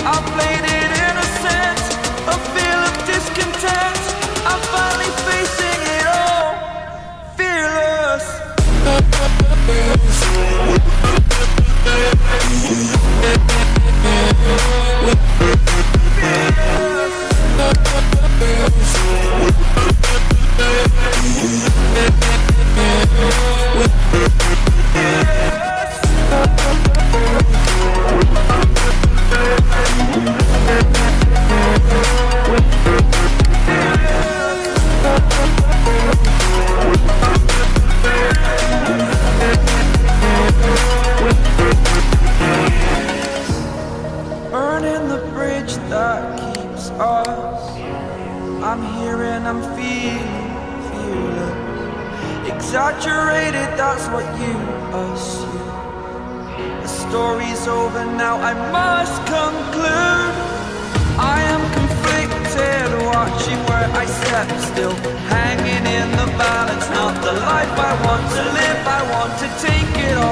I played it innocent, a feel of discontent. I'm finally facing it all, fearless. Burning the bridge that keeps us. I'm here and I'm feeling exaggerated, that's what you assume. The story's over now, I must conclude. I am conflicted, watching where I step still, hanging in the balance. Not the life I want to live, I want to take it all.